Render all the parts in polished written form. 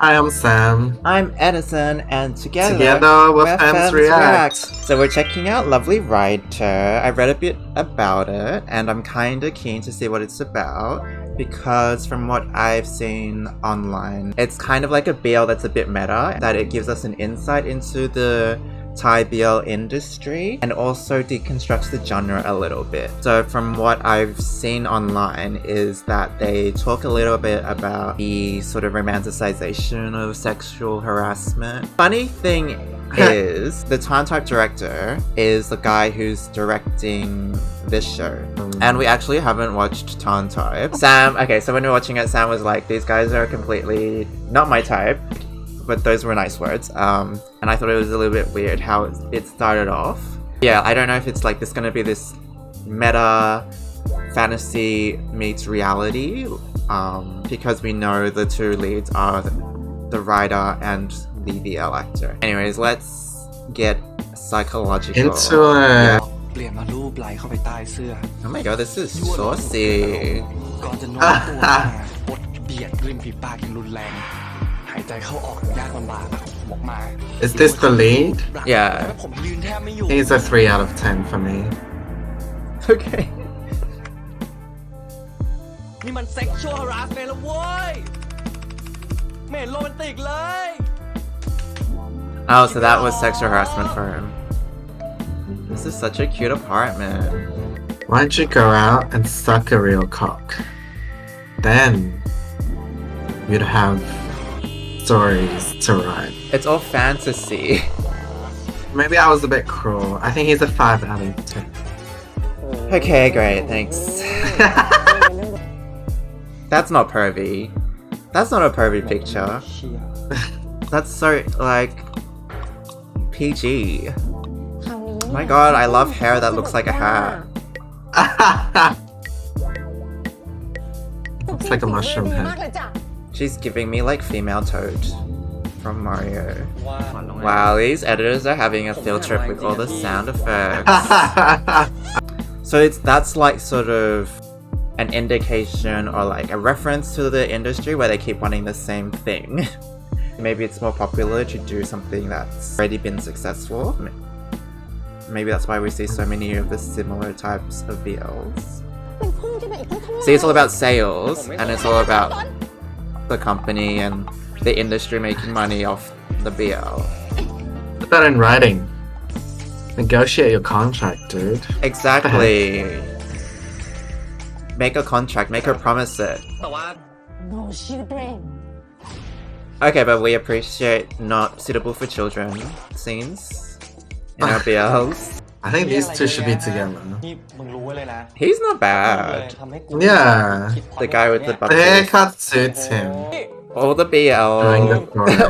I am Sam. I'm Edison, and together we're Fans React. So we're checking out Lovely Writer. I read a bit about it, and I'm kinda keen to see what it's about, because from what I've seen online, it's kind of like a BL that's a bit meta, that it gives us an insight into the Thai BL industry and also deconstructs the genre a little bit. So from what I've seen online is that they talk a little bit about the sort of romanticization of sexual harassment. Funny thing is, the Time Type director is the guy who's directing this show. And we actually haven't watched Time Type. Sam, okay, so when we were watching it, Sam was like, these guys are completely not my type. But those were nice words. And I thought it was a little bit weird how it started off. Yeah, I don't know if it's like this gonna be this meta fantasy meets reality, because we know the two leads are the writer and the BL actor. Anyways, let's get psychological. Into it. Oh my god, this is saucy. Is this the lead? Yeah. He's a 3 out of 10 for me. Okay. Oh, so that was sexual harassment for him. This is such a cute apartment. Why don't you go out and suck a real cock? Then you'd have stories to write. It's all fantasy. Maybe I was a bit cruel. I think he's a 5 out of 10. Okay, great, thanks. That's not pervy. That's not a pervy picture. That's so, like, PG. My god, I love hair that looks like a hat. Looks like a mushroom head. She's giving me like female Toad from Mario. Wow, these editors are having a field trip with all the sound effects. So that's like sort of an indication or like a reference to the industry where they keep wanting the same thing. Maybe it's more popular to do something that's already been successful. Maybe that's why we see so many of the similar types of BLs. See, it's all about sales, and it's all about the company and the industry making money off the BL. Put that in writing. Negotiate your contract, dude. Exactly. Make a contract, make her promise it. Okay, but we appreciate not suitable for children scenes in our BLs. I think these two should be together. He's not bad. Yeah. The guy with the The bubbles. haircut suits him. All the BL,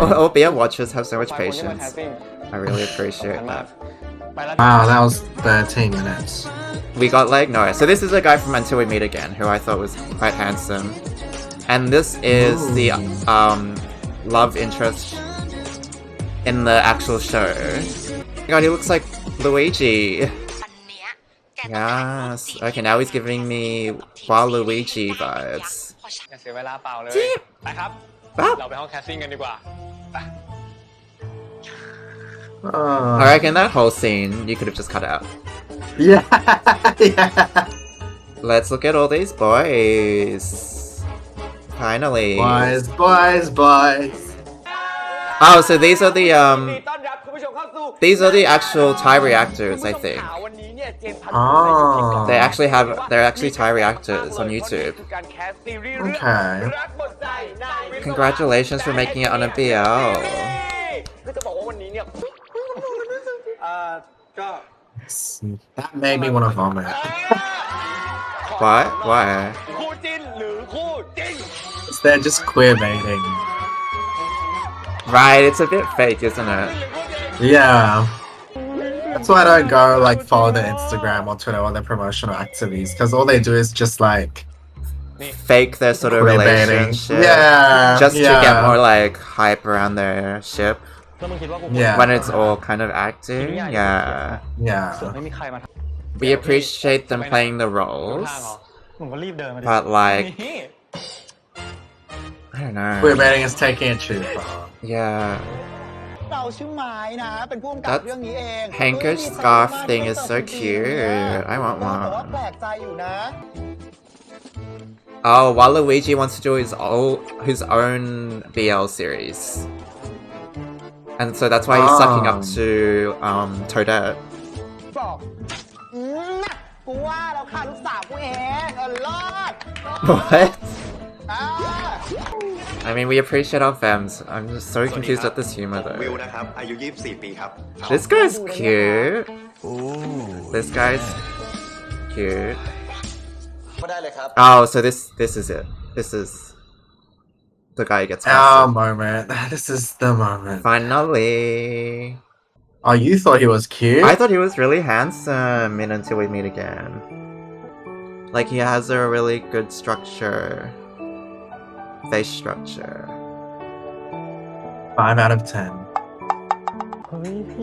all BL watchers have so much patience. I really appreciate that. Wow, that was 13 minutes. We got like no. So this is a guy from Until We Meet Again, who I thought was quite handsome, and this is the love interest in the actual show. Oh my god, he looks like Luigi. Yes. Okay, now he's giving me Waluigi vibes. I reckon that whole scene you could have just cut out. Yeah. Yeah. Let's look at all these boys. Finally. Boys, boys, boys. Oh, so these are the actual Thai reactors, I think. Oh. They're actually Thai reactors on YouTube. Okay. Congratulations for making it on a BL. That made me want to vomit. What? Why? They're just queer baiting. Right, it's a bit fake, isn't it? Yeah. That's why I don't go like follow their Instagram or Twitter or their promotional activities, because all they do is just like fake their sort of queer baiting. relationship. Yeah. Just to get more like hype around their ship. Yeah. When it's all kind of acting. Yeah. Yeah. We appreciate them playing the roles. But like, I don't don't know. Queer baiting is taking it too far. Yeah. That handkerchief scarf thing is so cute. I want one. Oh, Waluigi wants to do his own BL series. And so that's why he's sucking up to Toadette. What? I mean, we appreciate our fams. I'm just so confused at this humor though. This guy's cute. This guy's cute. Oh, so this is it. This is the guy who gets Oh, casted. moment. This is the moment. Finally. Oh, you thought he was cute? I thought he was really handsome in Until We Meet Again. Like, he has a really good structure. Face structure. 5 out of 10.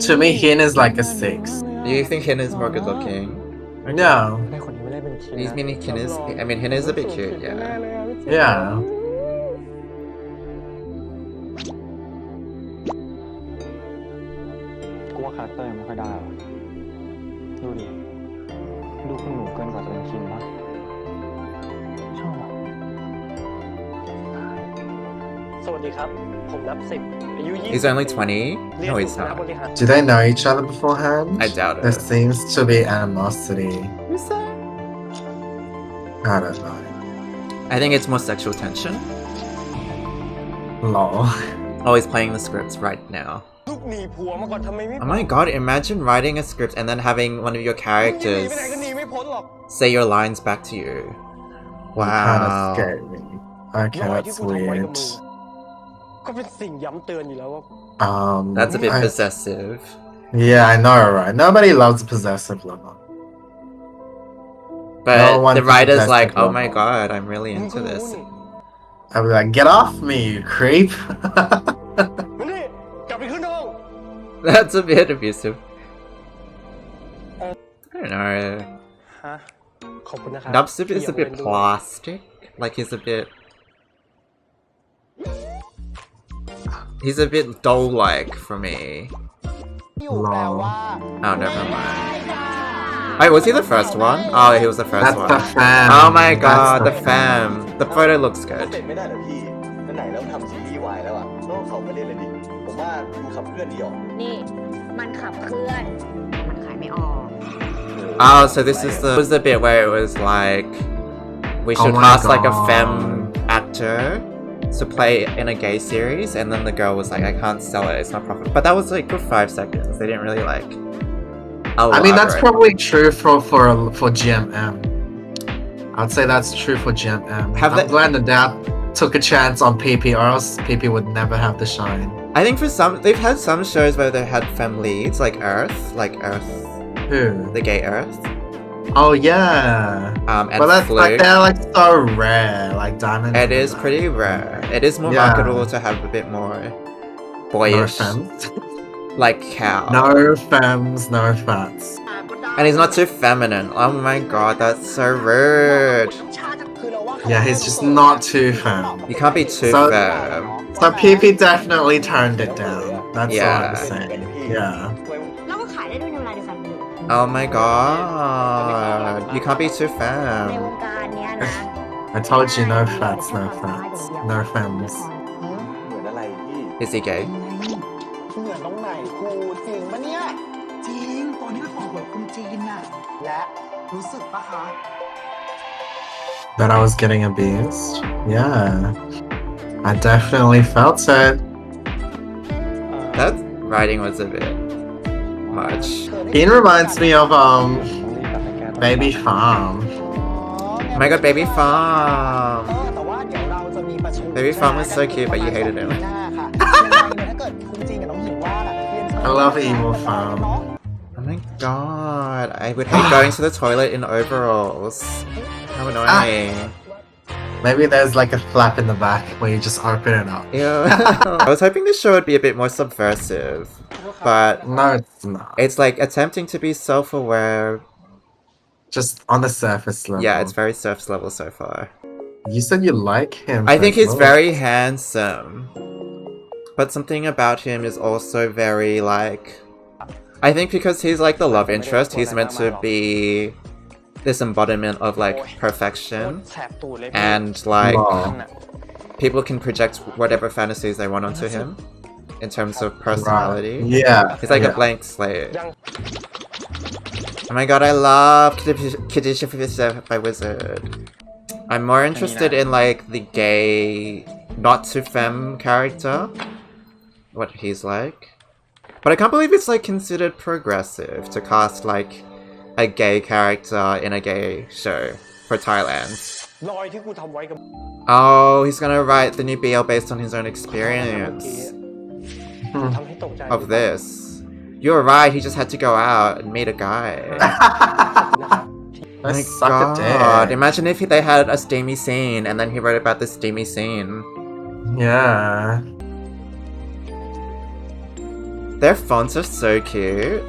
To me, Hin is like a 6. Do you think Hin is more good looking? No. He's meaning Hin is. I mean, Hin is a bit cute, yeah. Yeah. He's only 20? No, he's not. Do they know each other beforehand? I doubt There it. seems to be animosity. Who's that? I don't know. I think it's more sexual tension. Lol. Oh, he's playing the scripts right now. Oh my god, imagine writing a script and then having one of your characters say your lines back to you. Wow. Kind of scary. Okay, that's weird. That's a bit I- possessive. Yeah, I know, right? Nobody loves a possessive lover. But No one the writer's possessive like, oh lover. my god, I'm really into this. I'd be like, get off me, you creep! That's a bit abusive. I don't know. Dubstep is a bit plastic. Like, he's a bit doll-like for me. Lol. Oh, never mind. Wait, was he the first one? Oh, he was the first That's one. the fam. Oh my god, the That's fam. The photo looks good. ไม่ได้เหรอพี่ไหนๆแล้วทำซีรีส์วายแล้วอ่ะต้องเขาไม่เล่นเลยดิผมว่าดูขับเคลื่อนดีออก นี่ มันขับเคลื่อน มันขายไม่ออก Oh, so this is the bit where it was like, we should Oh my cast like a God. femme actor to play in a gay series, and then the girl was like, I can't sell it, it's not profitable. But that was like for 5 seconds. They didn't really like. I mean, that's elaborate. probably true for GMM. I'd say that's true for GMM. Have I'm they- glad that Dad took a chance on PP, or else PP would never have the shine. I think for some, they've had some shows where they had femme leads, like Earth, Who? the gay Earth, Oh yeah. and But that's like Fluke. they're like so rare, like Diamond. It is pretty rare. It is more Yeah. marketable to have a bit more No boyish, femmes. like Kao. No femmes, no fats. And he's not too feminine. Oh my god, that's so rude. Yeah, he's just not too femme. You can't be too So- femme. So PP definitely turned it down. That's all Yeah. I'm saying. Yeah. แล้วก็ขายได้ด้วยในเวลาเดียวกันเลย Oh my god, you can't be too ใน femme. วงการเนี้ยนะ I told you no fats, no fats, no femmes. เหมือนอะไรพี่ Is he gay? เหมือนตรงไหนครูจริงปะเนี่ยจริงตอนนี้ไปขอหวยคนจีนน่ะและรู้สึกปะคะ That I was getting abused? Yeah. I definitely felt it. That writing was a bit much. He reminds me of Baby Farm. Oh my god, Baby Farm. แต่ว่าเดี๋ยวเราจะมีประชุม Baby Farm was so cute, but you hated him. หน้าค่ะยังไงเนี่ยถ้าเกิดคุณจีนกับน้องหญิงว่าน่ะเรียนเชิญ I love Evil Farm. Oh my god, I would hate going to the toilet in overalls. How annoying. Maybe there's like a flap in the back where you just open it up. Ew. I was hoping this show would be a bit more subversive, but No, it's not. it's like attempting to be self-aware. Just on the surface level. Yeah, it's very surface level so far. You said you like him. I think for he's looks. very handsome. But something about him is also very like... I think because he's like the love interest, he's meant to be this embodiment of like perfection. And like Wow. people can project whatever fantasies they want onto him in terms of personality. Right. Yeah. He's like yeah. a blank slate. Oh my god, I love Kidisha by Wizard. I'm more interested in like the gay, not too femme character. What he's like. But I can't believe it's like considered progressive to cast like a gay character in a gay show for Thailand. Oh, he's gonna write the new BL based on his own experience of this. You're right, he just had to go out and meet a guy. I My suck god, a dick. imagine if they had a steamy scene and then he wrote about this steamy scene. Yeah. Their fonts are so cute.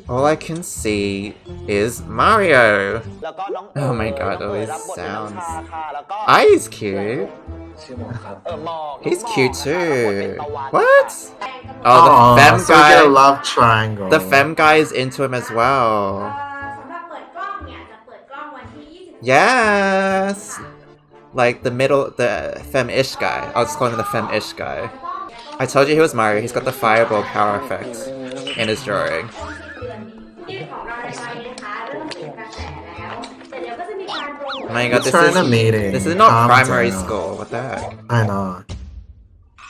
All I can see is Mario. Oh my god, all these sounds. He's cute. He's cute too. What? Oh, the femme so we get a guy. love triangle. The femme guy is into him as well. Yes! Like the middle, the femme-ish guy. I'll just call him the femme-ish guy. I told you he was Mario. He's got the fireball power effect in his drawing. Oh my god, Return a meeting. this is not Calm primary down. school. What the heck? I know.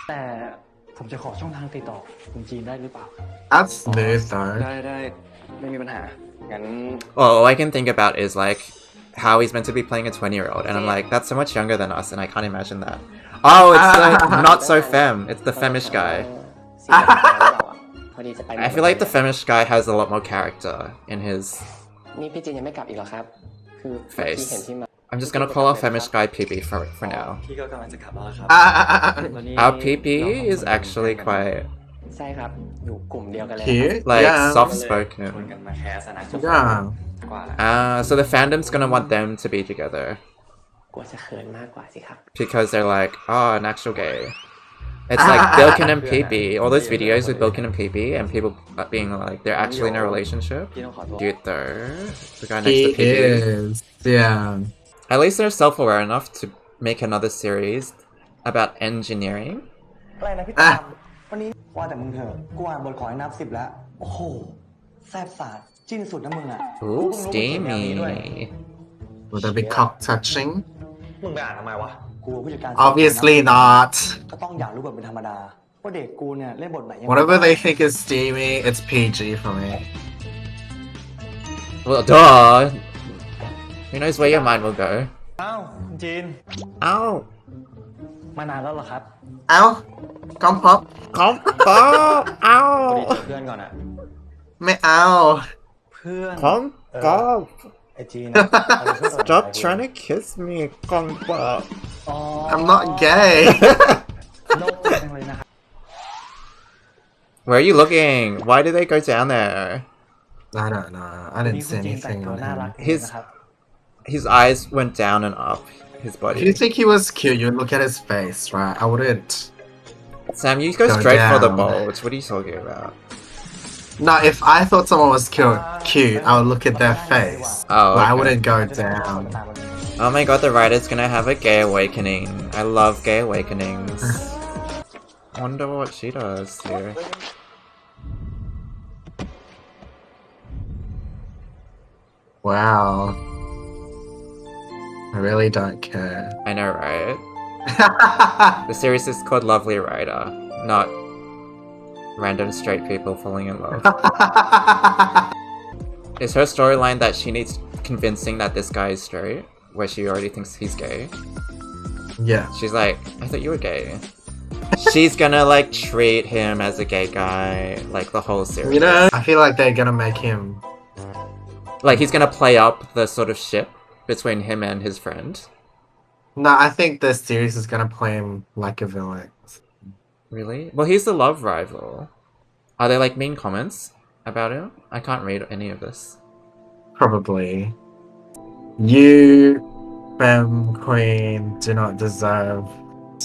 แต่ผมจะขอช่องทางติดต่อคุณจีนได้หรือเปล่า That's smooth though. ได้ไม่มีปัญหางั้น Well, all I can think about is like how he's meant to be playing a 20-year-old, and I'm like, that's so much younger than us, and I can't imagine that. Oh, it's not so femme. It's the femish guy. พอดีจะไป I feel like the femish guy has a lot more character in his นี่พี่จีนยังไม่กลับอีกเหรอครับคือที่ face. เห็นที่มา I'm just gonna call our femish guy Pee for now. พี่ก็กำลังจะกลับแล้วครับ ตอนนี้ Our Pee is actually quite ใช่ครับอยู่กลุ่มเดียวกันเลย Cute. like yeah. soft-spoken. กันมาแคสนะ Yeah. กว่า So the fandom's gonna want them to be together กลัวจะเขินมากกว่าสิครับ because they're like, oh, an actual gay. It's like Bilkin and Pee. All those videos with Bilkin and Pee and people being like they're actually in a relationship. พี่ต้องขอโทษ Cute though. The guy next He to Pee. is. Yeah. At least they're self-aware enough to make another series about engineering. อะไรนะพี่ตามวันนี้ว่าแต่มึงเถอะกูอ่านบทขอให้นับ10แล้วโอ้โหแซ่บสาดจิ้นสุดนะมึงอ่ะ Ooh, steamy. Would that be cock touching? มึงไปอ่านทำไมวะกูผู้จัดการ Obviously not. ก็ต้องอยากรู้บทเป็นธรรมดาว่าเด็กกูเนี่ยเล่นบทไหนยังไง Whatever they think is steamy, it's PG for me. Well, duh. Who knows where your mind will go? อ้าวคุณจีน Ow. มานานแล้วเหรอครับ Ow! Come pop. Come on. พอดี Ow. เจอเพื่อนก่อนอะ Me ow. เพื่อน Come on. ไอจีนอะเอาไปช่วยสนใจ Stop trying to kiss me. Come on. อ๋อ I'm not gay. โลกจังเลยนะครับ Where are you looking? Why did they go down there? I don't know. I วัน didn't นี้คุ see ณจีนแต่ง anything ตัว on น่ารัก him. ดีนะครับ His eyes went down and up. His If you body. think he was cute, you'd look at his face, right? I wouldn't. Sam, you go Go straight for the down. bulge. What are you talking about? No, if I thought someone was cute, I would look at their face. Oh, But I okay. wouldn't go down. Oh my god, the writer's gonna have a gay awakening. I love gay awakenings. Wonder what she does here. Wow. I really don't care. I know, right? The series is called Lovely Writer, not random straight people falling in love. Is her storyline that she needs convincing that this guy is straight, where she already thinks he's gay? Yeah. She's like, I thought you were gay. She's gonna like treat him as a gay guy, like the whole series. You know, I feel like they're gonna make him. Like he's gonna play up the sort of ship between him and his friend. No, I think the series is gonna play him like a villain. Really? Well, he's the love rival. Are there like mean comments about him? I can't read any of this. Probably. You femme queen do not deserve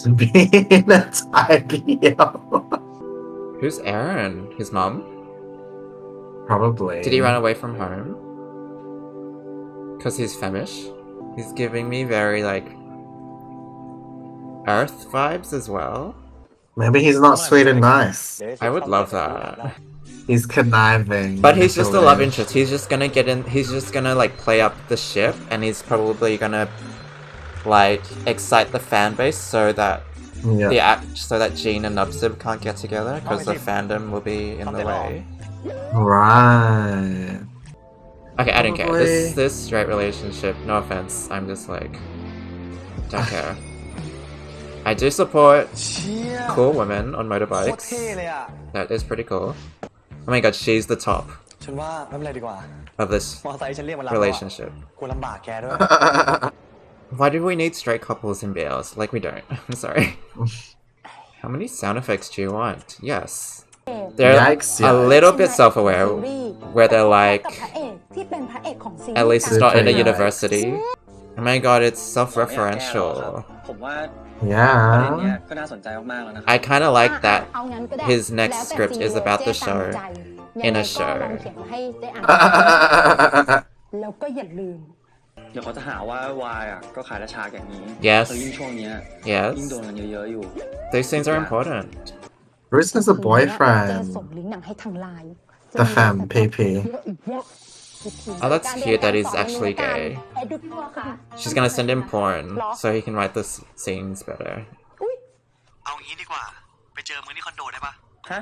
to be in a Thai BL. Who's Aaron? His mom? Probably. Did he run away from home? Because he's femish? He's giving me very, like, Earth vibes as well. Maybe he's not sweet and nice. I would love that. He's conniving. But he's just a love manipulative. interest. He's just gonna get in. He's just gonna like play up the ship, and he's probably gonna like excite the fan base so that so that Jean and Nubsib can't get together because the fandom will be in the way. Right. Okay, I don't care. Probably. This straight relationship. No offense. I'm just like don't care. I do support เชี่ย cool women on โคตร motorbikes. เท่เลยอ่ะ That is pretty cool. Oh my god, she's the top ฉันว่าไม่เป็นไรดีกว่า of this มอไซค์ฉันเรียกมารับแล้วอะ relationship. กูลำบากแกด้วย Why do we need straight couples in BLs? Like we don't. I'm sorry. How many sound effects do you want? Yes. They're Yikes, a yeah. little bit self-aware, where they're like, กับพระเอกที่เป็นพระเอกของซีรีส์ at least it's not in a Super university. Oh my god, it's self-referential. ผมว่า Yeah. ก็น่าสนใจมากๆแล้วนะ I kind of like that เอางั้นก็ได้ his next แล้วแต่ script ซี is about the เจ๊ตาม show ใจ in a ยังไงก็ show ลองเขียนมาให้เจ๊อ่านแล้วก็อย่าลืม เดี๋ยวเขาจะหาว่าวายอ่ะก็ขายราชาอย่างนี้ Yes แล้วยิ่งช่วงเนี้ย Yes. ยิ่งโดนกันเยอะๆอยู่ These things are important. Bruce has a เจ๊ boyfriend. ส่งลิงก์หนังให้ทางไลน์ The femme PP. Oh, that's cute that he's actually gay. She's gonna send him porn so he can write the scenes better. เอางี้ดีกว่า ไปเจอมึงที่คอนโดได้ปะ ฮะ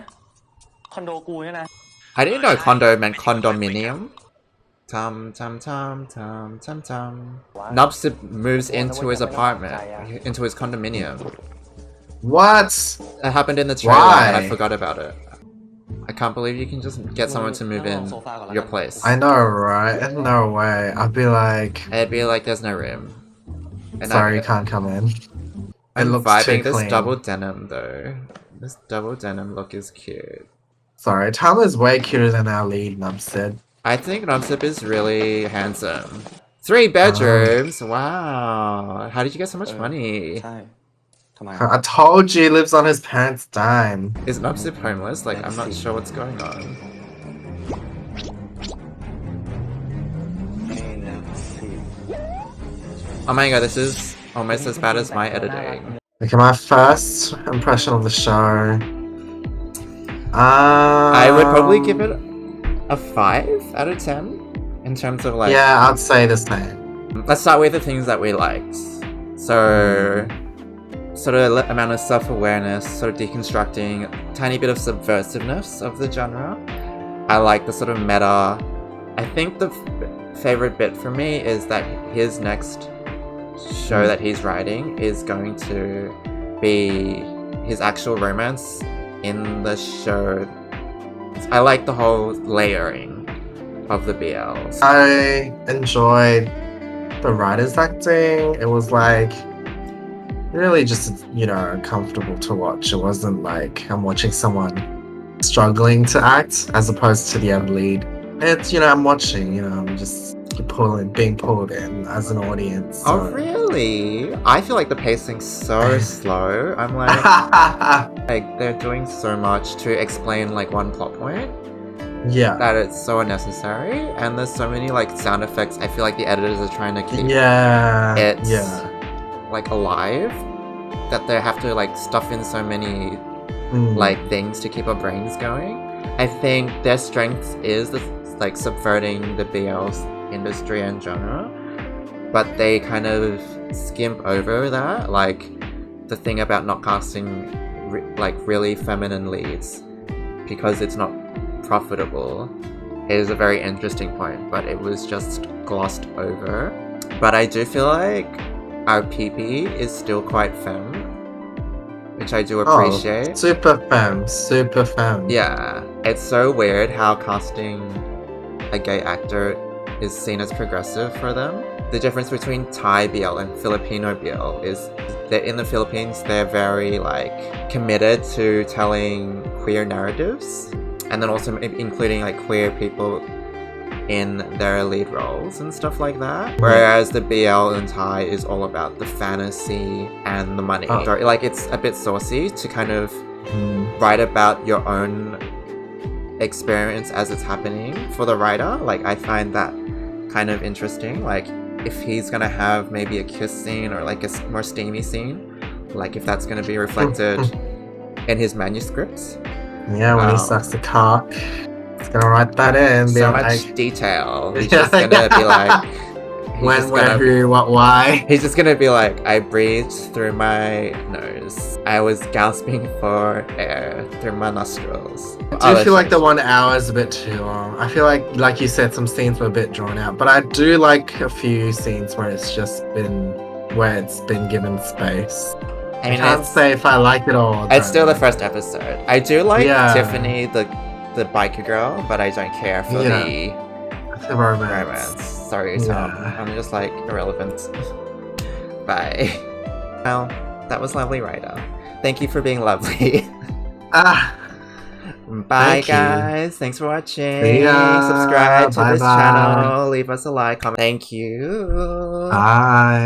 คอนโดกูเนี่ยนะ I didn't know condo meant condominium. Tum tum tum tum tum tum. Nubsib moves into his apartment, into his condominium. What? That happened in the trailer and I Why? forgot about it. I can't believe you can just get someone to move in your place. I know, right? No way. I'd be like, It'd be like there's no room. And sorry, you can't come in. It I'm looks vibing too this clean. double denim though. This double denim look is cute. Sorry, Tyler's way cuter than our lead, Nubsid. I think Nubsib is really handsome. 3 bedrooms! Wow. How did you get so much money? ใช่ ทำไม I told you he lives on his parents' dime. Is Nubsib homeless? Like, I'm not sure what's going on. Oh my god, this is almost as bad as my editing. Okay, my first impression of the show. I would probably give it a 5 out of 10 in terms of like. Yeah, I'd say the same. Let's start with the things that we liked. So, sort of amount of self-awareness, sort of deconstructing, tiny bit of subversiveness of the genre. I like the sort of meta. I think the favorite bit for me is that his next show that he's writing is going to be his actual romance in the show. I like the whole layering of the BLs. I enjoyed the writer's acting. It was like really just, you know, comfortable to watch. It wasn't like I'm watching someone struggling to act as opposed to the other lead. It's, you know, I'm watching, you know, I'm just being pulled in as an audience. So. Oh really? I feel like the pacing's so slow. I'm like they're doing so much to explain like one plot point Yeah. that it's so unnecessary, and there's so many like sound effects. I feel like the editors are trying to keep Yeah. it Yeah. like alive, that they have to like stuff in so many Mm. like things to keep our brains going. I think their strength is like subverting the BL's industry and genre, but they kind of skimp over that, like the thing about not casting like really feminine leads because it's not profitable is a very interesting point, but it was just glossed over. But I do feel like our PP is still quite femme, which I do appreciate. Oh, super femme. Yeah, it's so weird how casting a gay actor is seen as progressive for them. The difference between Thai BL and Filipino BL is that in the Philippines they're very like committed to telling queer narratives, and then also including like queer people in their lead roles and stuff like that. Whereas the BL Untai is all about the fantasy and the money. Sorry, like it's a bit saucy to kind of write about your own experience as it's happening for the writer. Like I find that kind of interesting. Like if he's gonna have maybe a kiss scene or like a more steamy scene, like if that's gonna be reflected in his manuscripts. Yeah, when he sucks the cock, he's gonna write that in. So much like, detail. He's just gonna be like, when, where, who, what, why. He's just gonna be like, I breathed through my nose. I was gasping for air through my nostrils. I do feel like the 1 hour is a bit too long. I feel like you said, some scenes were a bit drawn out, but I do like a few scenes where it's been given space. I mean, I can't say if I like it or it's still the first episode. I do like Tiffany, the biker girl, but I don't care for the romance. Sorry, Tom. I'm just like irrelevant. Bye. Well, that was lovely, Ryder. Thank you for being lovely. Bye, guys. Thanks for watching. Subscribe to this channel. Leave us a like, comment. Thank you. Bye.